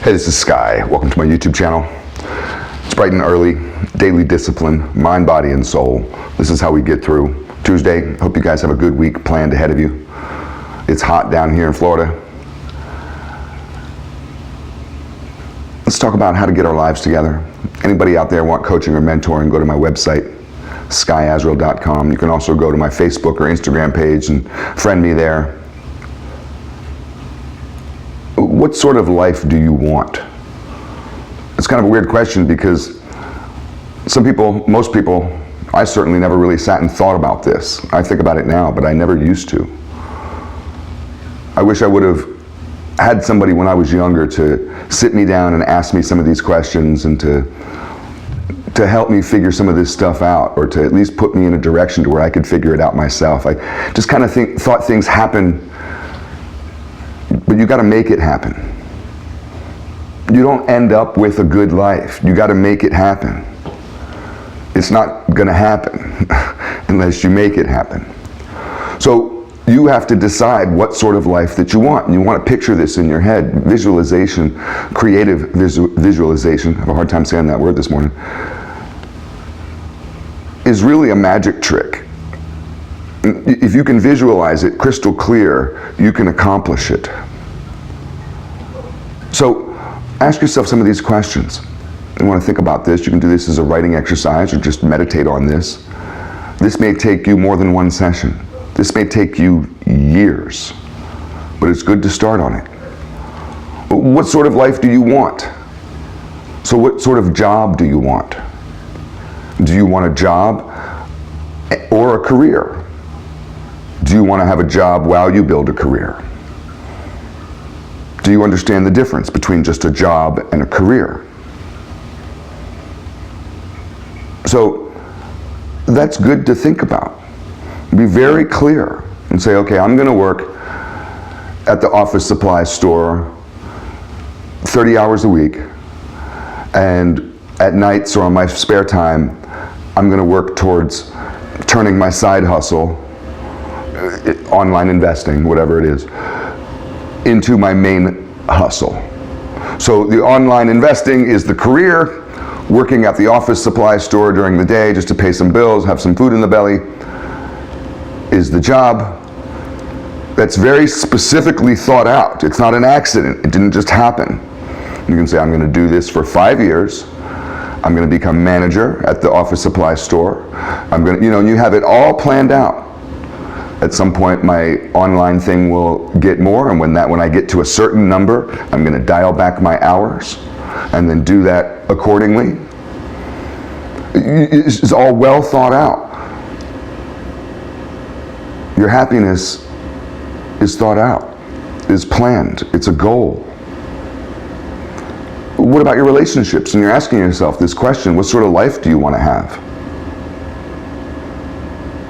Hey, this is Sky. Welcome to my YouTube channel. It's bright and early, daily discipline, mind, body, and soul. This is how we get through Tuesday. Hope you guys have a good week planned ahead of you. It's hot down here in Florida. Let's talk about how to get our lives together. Anybody out there want coaching or mentoring, go to my website, skyazrael.com. You can also go to my Facebook or Instagram page and friend me there. What sort of life do you want? It's kind of a weird question because most people, I certainly never really sat and thought about this. I think about it now, but I never used to. I wish I would have had somebody when I was younger to sit me down and ask me some of these questions and to help me figure some of this stuff out, or to at least put me in a direction to where I could figure it out myself. I just kind of thought things happen, but you got to make it happen. You don't end up with a good life. You got to make it happen. It's not going to happen unless you make it happen. So you have to decide what sort of life that you want. And you want to picture this in your head. Visualization, creative visualization, I have a hard time saying that word this morning, is really a magic trick. If you can visualize it crystal clear, you can accomplish it. So ask yourself some of these questions. You want to think about this. You can do this as a writing exercise or just meditate on this. This may take you more than one session. This may take you years, but it's good to start on it. What sort of life do you want? So what sort of job do you want? Do you want a job or a career? Do you want to have a job while you build a career? Do you understand the difference between just a job and a career? So that's good to think about. Be very clear and say, okay, I'm going to work at the office supply store 30 hours a week, and at nights or on my spare time, I'm going to work towards turning my side hustle, online investing, whatever it is, into my main hustle. So the online investing is the career. Working at the office supply store during the day just to pay some bills, have some food in the belly, is the job. That's very specifically thought out. It's not an accident. It didn't just happen. You can say, I'm going to do this for 5 years. I'm going to become manager at the office supply store. I'm going to, you have it all planned out. At some point, my online thing will get more, and when I get to a certain number, I'm going to dial back my hours and then do that accordingly. It's all well thought out. Your happiness is thought out, is planned. It's a goal. What about your relationships? And you're asking yourself this question, what sort of life do you want to have?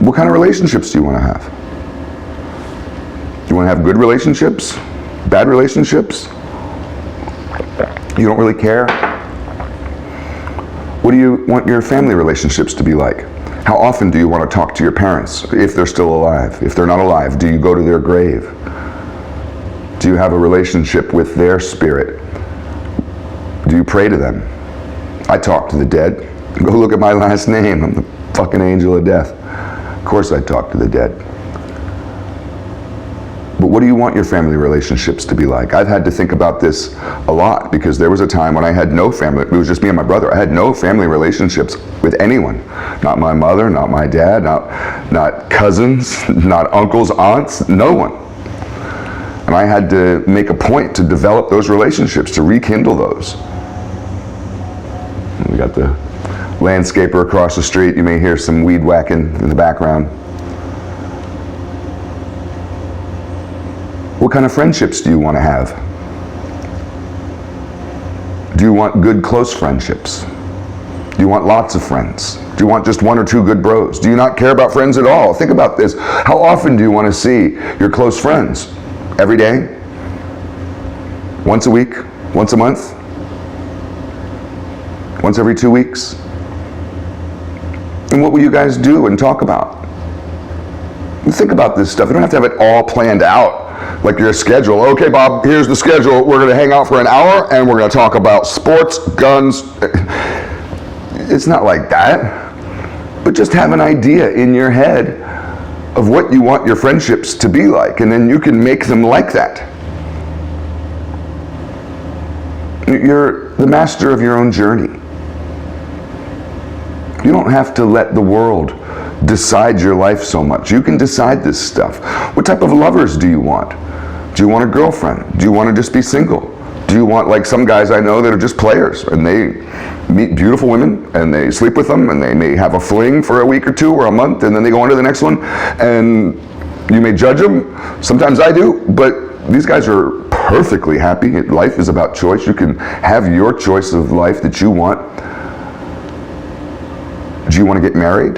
What kind of relationships do you want to have? Do you want to have good relationships? Bad relationships? You don't really care? What do you want your family relationships to be like? How often do you want to talk to your parents, if they're still alive? If they're not alive, do you go to their grave? Do you have a relationship with their spirit? Do you pray to them? I talk to the dead. Go look at my last name. I'm the fucking angel of death. Of course I talk to the dead. But what do you want your family relationships to be like? I've had to think about this a lot because there was a time when I had no family. It was just me and my brother. I had no family relationships with anyone. Not my mother, not my dad, not cousins, not uncles, aunts, no one. And I had to make a point to develop those relationships, to rekindle those. We got the landscaper across the street. You may hear some weed whacking in the background. What kind of friendships do you want to have? Do you want good, close friendships? Do you want lots of friends? Do you want just one or two good bros? Do you not care about friends at all? Think about this. How often do you want to see your close friends? Every day? Once a week? Once a month? Once every 2 weeks? And what will you guys do and talk about? Think about this stuff. You don't have to have it all planned out like your schedule. Okay, Bob, here's the schedule. We're going to hang out for an hour and we're going to talk about sports, guns. It's not like that. But just have an idea in your head of what you want your friendships to be like, and then you can make them like that. You're the master of your own journey. You don't have to let the world decide your life so much. You can decide this stuff. What type of lovers do you want? Do you want a girlfriend? Do you want to just be single? Do you want, like some guys I know that are just players, and they meet beautiful women and they sleep with them and they may have a fling for a week or two or a month and then they go on to the next one, and you may judge them. Sometimes I do, but these guys are perfectly happy. Life is about choice. You can have your choice of life that you want. Do you want to get married?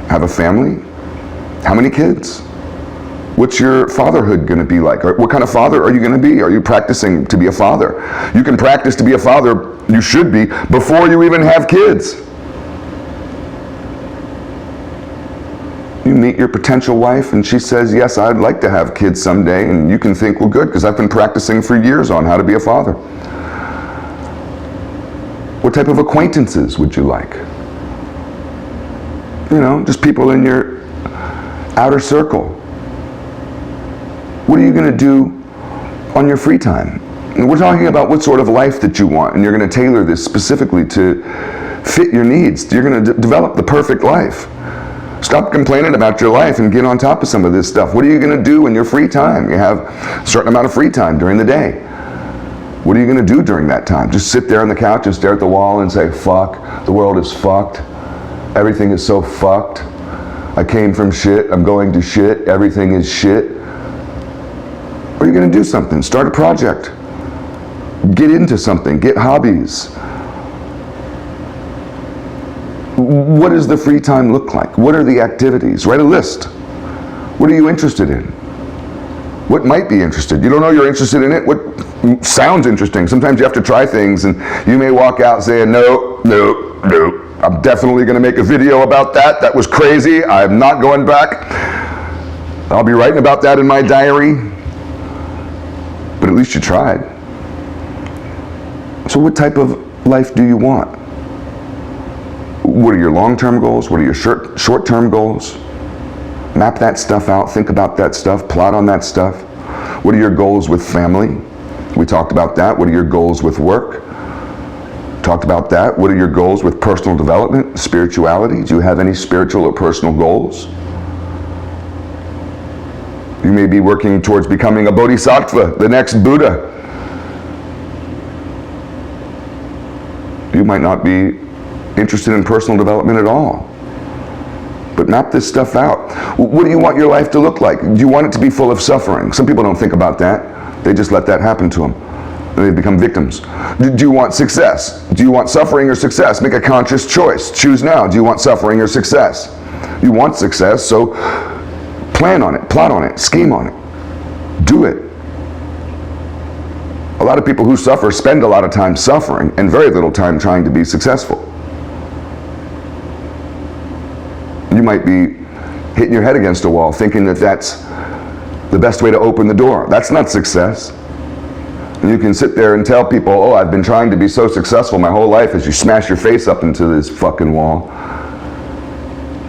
Have a family? How many kids? What's your fatherhood going to be like? Or what kind of father are you going to be? Are you practicing to be a father? You can practice to be a father, you should be, before you even have kids. You meet your potential wife and she says, yes, I'd like to have kids someday, and you can think, well, good, because I've been practicing for years on how to be a father. What type of acquaintances would you like? You know, just people in your outer circle. What are you going to do on your free time? And we're talking about what sort of life that you want, and you're going to tailor this specifically to fit your needs. You're going to develop the perfect life. Stop complaining about your life and get on top of some of this stuff. What are you going to do in your free time? You have a certain amount of free time during the day. What are you going to do during that time? Just sit there on the couch and stare at the wall and say, fuck, the world is fucked. Everything is so fucked. I came from shit, I'm going to shit, everything is shit. Or are you going to do something? Start a project. Get into something. Get hobbies. What does the free time look like? What are the activities? Write a list. What are you interested in? What might be interested? You don't know you're interested in it? What sounds interesting? Sometimes you have to try things and you may walk out saying, no, no, no. I'm definitely going to make a video about that. That was crazy. I'm not going back. I'll be writing about that in my diary. But at least you tried. So what type of life do you want? What are your long-term goals? What are your short-term goals? Map that stuff out. Think about that stuff. Plot on that stuff. What are your goals with family? We talked about that. What are your goals with work? Talked about that. What are your goals with personal development, spirituality? Do you have any spiritual or personal goals? You may be working towards becoming a bodhisattva, the next Buddha. You might not be interested in personal development at all. But map this stuff out. What do you want your life to look like? Do you want it to be full of suffering? Some people don't think about that. They just let that happen to them. And they become victims. Do you want success? Do you want suffering or success? Make a conscious choice. Choose now. Do you want suffering or success? You want success, so plan on it, plot on it, scheme on it. Do it. A lot of people who suffer spend a lot of time suffering and very little time trying to be successful. You might be hitting your head against a wall thinking that that's the best way to open the door. That's not success. And you can sit there and tell people, oh, I've been trying to be so successful my whole life, as you smash your face up into this fucking wall.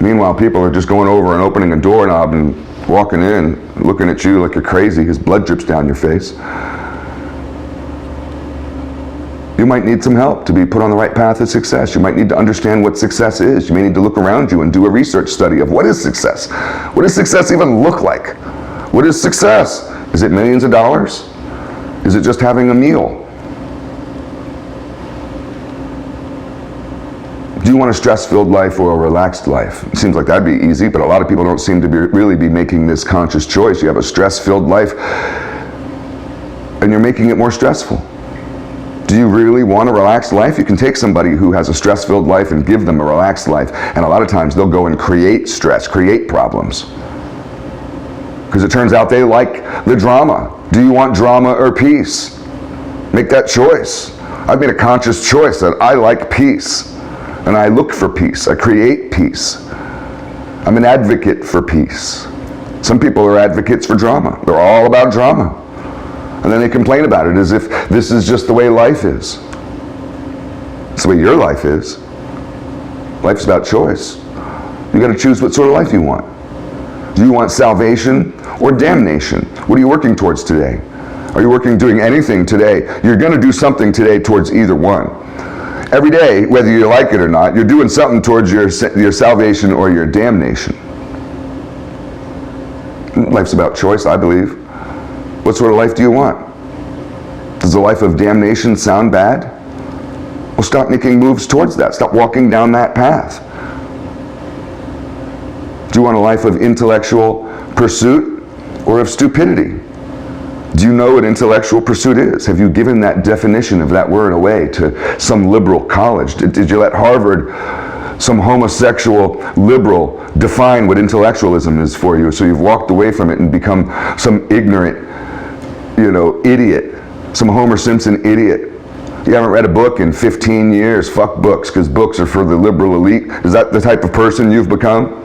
Meanwhile, people are just going over and opening a doorknob and walking in, looking at you like you're crazy because blood drips down your face. You might need some help to be put on the right path of success. You might need to understand what success is. You may need to look around you and do a research study of what is success? What does success even look like? What is success? Is it millions of dollars? Is it just having a meal? Do you want a stress-filled life or a relaxed life? It seems like that'd be easy, but a lot of people don't seem to really be making this conscious choice. You have a stress-filled life, and you're making it more stressful. Do you really want a relaxed life? You can take somebody who has a stress-filled life and give them a relaxed life, and a lot of times they'll go and create stress, create problems. Because it turns out they like the drama. Do you want drama or peace? Make that choice. I've made a conscious choice that I like peace. And I look for peace. I create peace. I'm an advocate for peace. Some people are advocates for drama. They're all about drama. And then they complain about it as if this is just the way life is. It's the way your life is. Life's about choice. You got to choose what sort of life you want. Do you want salvation or damnation? What are you working towards today? Are you doing anything today? You're going to do something today towards either one. Every day, whether you like it or not, you're doing something towards your salvation or your damnation. Life's about choice, I believe. What sort of life do you want? Does the life of damnation sound bad? Well, stop making moves towards that. Stop walking down that path. Do you want a life of intellectual pursuit or of stupidity? Do you know what intellectual pursuit is? Have you given that definition of that word away to some liberal college? Did you let Harvard, some homosexual liberal, define what intellectualism is for you, so you've walked away from it and become some ignorant, idiot, some Homer Simpson idiot? You haven't read a book in 15 years. Fuck books, because books are for the liberal elite. Is that the type of person you've become?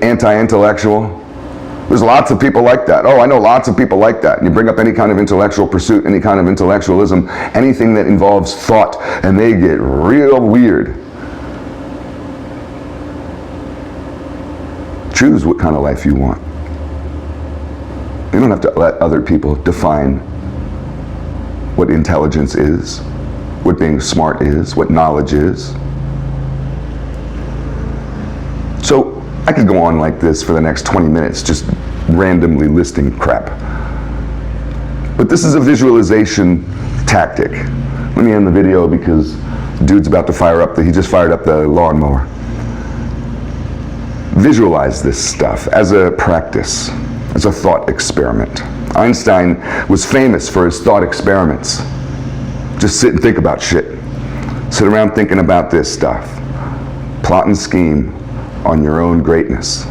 Anti-intellectual? There's lots of people like that. Oh, I know lots of people like that. And you bring up any kind of intellectual pursuit, any kind of intellectualism, anything that involves thought, and they get real weird. Choose what kind of life you want. You don't have to let other people define what intelligence is, what being smart is, what knowledge is. So I could go on like this for the next 20 minutes, just randomly listing crap. But this is a visualization tactic. Let me end the video because the dude's about to he just fired up the lawnmower. Visualize this stuff as a practice, as a thought experiment. Einstein was famous for his thought experiments. Just sit and think about shit. Sit around thinking about this stuff. Plot and scheme on your own greatness.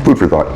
Food for thought.